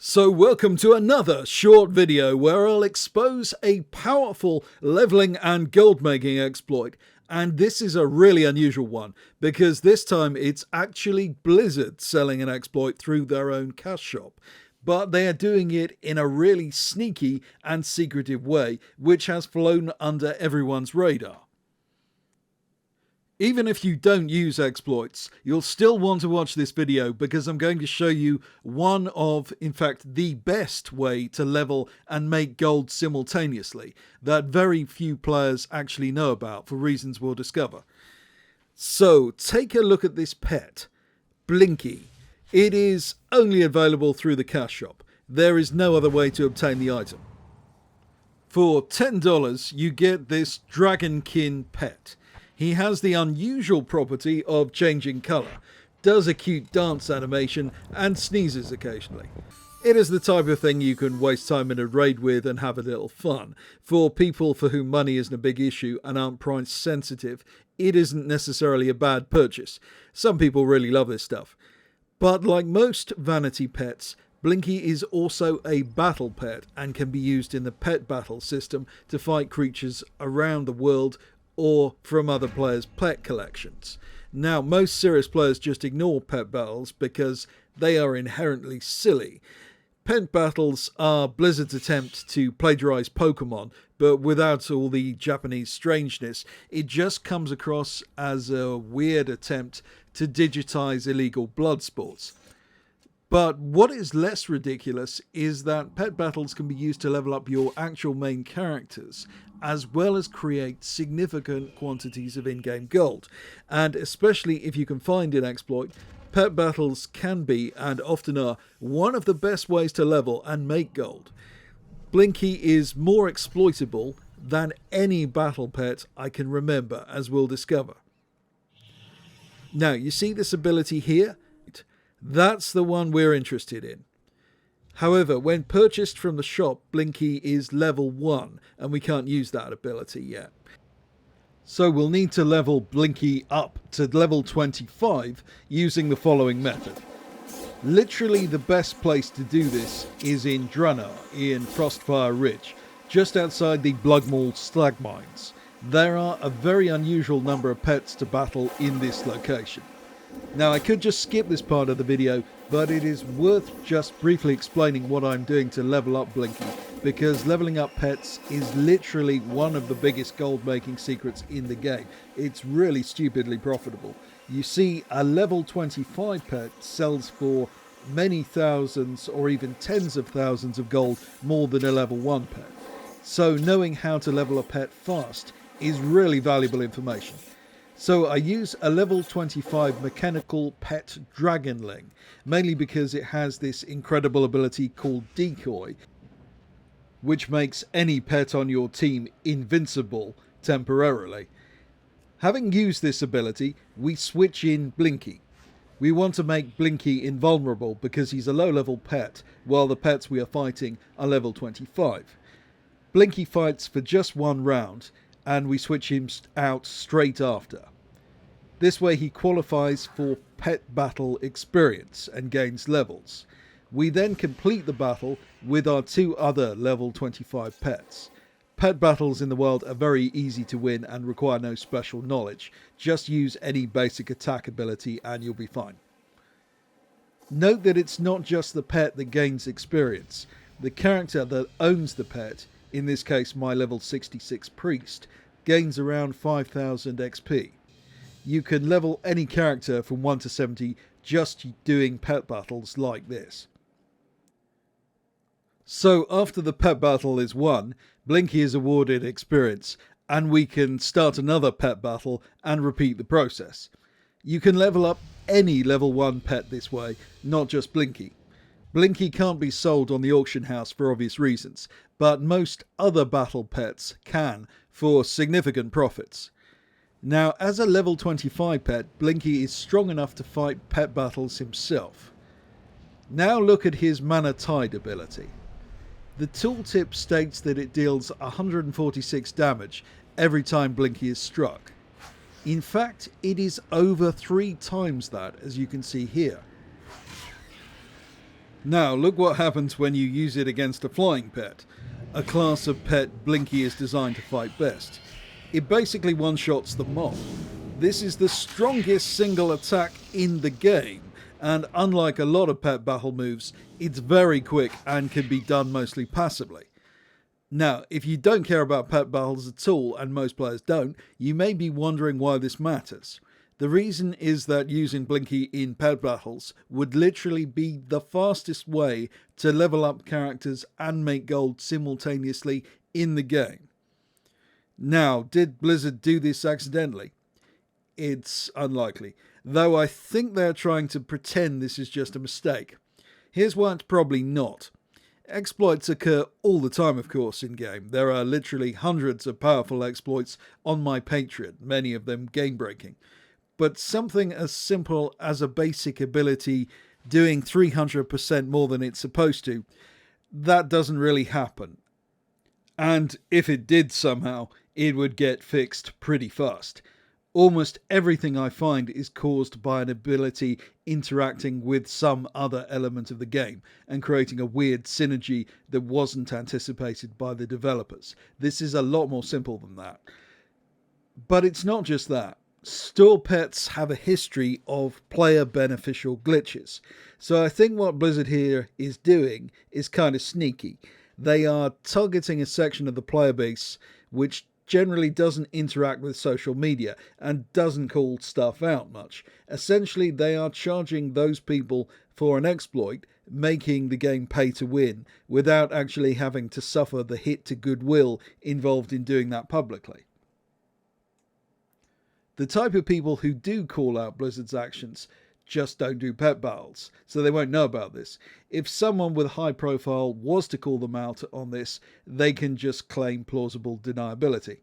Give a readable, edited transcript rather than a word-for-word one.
So welcome to another short video where I'll expose a powerful leveling and gold making exploit. And this is a really unusual one because this time it's actually Blizzard selling an exploit through their own cash shop. But they are doing it in a really sneaky and secretive way, which has flown under everyone's radar. Even if you don't use exploits, you'll still want to watch this video because I'm going to show you one of, in fact, the best way to level and make gold simultaneously that very few players actually know about for reasons we'll discover. So take a look at this pet, Blinky. It is only available through the cash shop. There is no other way to obtain the item. For $10 you get this dragonkin pet. He has the unusual property of changing colour, does a cute dance animation and sneezes occasionally. It is the type of thing you can waste time in a raid with and have a little fun. For people for whom money isn't a big issue and aren't price sensitive, it isn't necessarily a bad purchase. Some people really love this stuff. But like most vanity pets, Blinky is also a battle pet and can be used in the pet battle system to fight creatures around the world or from other players' pet collections. Now, most serious players just ignore pet battles because they are inherently silly. Pet battles are Blizzard's attempt to plagiarize Pokemon, but without all the Japanese strangeness. It just comes across as a weird attempt to digitize illegal blood sports. But what is less ridiculous is that pet battles can be used to level up your actual main characters, as well as create significant quantities of in-game gold. And especially if you can find an exploit, pet battles can be, and often are, one of the best ways to level and make gold. Blinky is more exploitable than any battle pet I can remember, as we'll discover. Now, you see this ability here? That's the one we're interested in. However, when purchased from the shop, Blinky is level 1 and we can't use that ability yet. So we'll need to level Blinky up to level 25 using the following method. Literally the best place to do this is in Draenor in Frostfire Ridge, just outside the Bloodmaw slag mines. There are a very unusual number of pets to battle in this location. Now, I could just skip this part of the video, but it is worth just briefly explaining what I'm doing to level up Blinky, because leveling up pets is literally one of the biggest gold making secrets in the game. It's really stupidly profitable. You see, a level 25 pet sells for many thousands or even tens of thousands of gold more than a level 1 pet. So knowing how to level a pet fast is really valuable information. So I use a level 25 mechanical pet dragonling, mainly because it has this incredible ability called Decoy, which makes any pet on your team invincible temporarily. Having used this ability, we switch in Blinky. We want to make Blinky invulnerable because he's a low level pet, while the pets we are fighting are level 25. Blinky fights for just one round, and we switch him out straight after. This way he qualifies for pet battle experience and gains levels. We then complete the battle with our two other level 25 pets. Pet battles in the wild are very easy to win and require no special knowledge. Just use any basic attack ability and you'll be fine. Note that it's not just the pet that gains experience. The character that owns the pet, in this case my level 66 priest, gains around 5000 XP. You can level any character from 1 to 70 just doing pet battles like this. So after the pet battle is won, Blinky is awarded experience and we can start another pet battle and repeat the process. You can level up any level 1 pet this way, not just Blinky. Blinky can't be sold on the auction house for obvious reasons, but most other battle pets can for significant profits. Now, as a level 25 pet, Blinky is strong enough to fight pet battles himself. Now look at his Mana Tide ability. The tooltip states that it deals 146 damage every time Blinky is struck. In fact, it is over 3 times that, as you can see here. Now, look what happens when you use it against a flying pet, a class of pet Blinky is designed to fight best. It basically one-shots the mob. This is the strongest single attack in the game, and unlike a lot of pet battle moves, it's very quick and can be done mostly passively. Now, if you don't care about pet battles at all, and most players don't, you may be wondering why this matters. The reason is that using Blinky in pet battles would literally be the fastest way to level up characters and make gold simultaneously in the game. Now, did Blizzard do this accidentally? It's unlikely, though I think they're trying to pretend this is just a mistake. Here's why it's probably not. Exploits occur all the time, of course, in-game. There are literally hundreds of powerful exploits on my Patreon, many of them game-breaking. But something as simple as a basic ability doing 300% more than it's supposed to, that doesn't really happen. And if it did somehow, it would get fixed pretty fast. Almost everything I find is caused by an ability interacting with some other element of the game and creating a weird synergy that wasn't anticipated by the developers. This is a lot more simple than that. But it's not just that. Store pets have a history of player beneficial glitches. So I think what Blizzard here is doing is kind of sneaky. They are targeting a section of the player base which generally doesn't interact with social media and doesn't call stuff out much. Essentially, they are charging those people for an exploit, making the game pay to win without actually having to suffer the hit to goodwill involved in doing that publicly. The type of people who do call out Blizzard's actions just don't do pet battles, so they won't know about this. If someone with high profile was to call them out on this, they can just claim plausible deniability.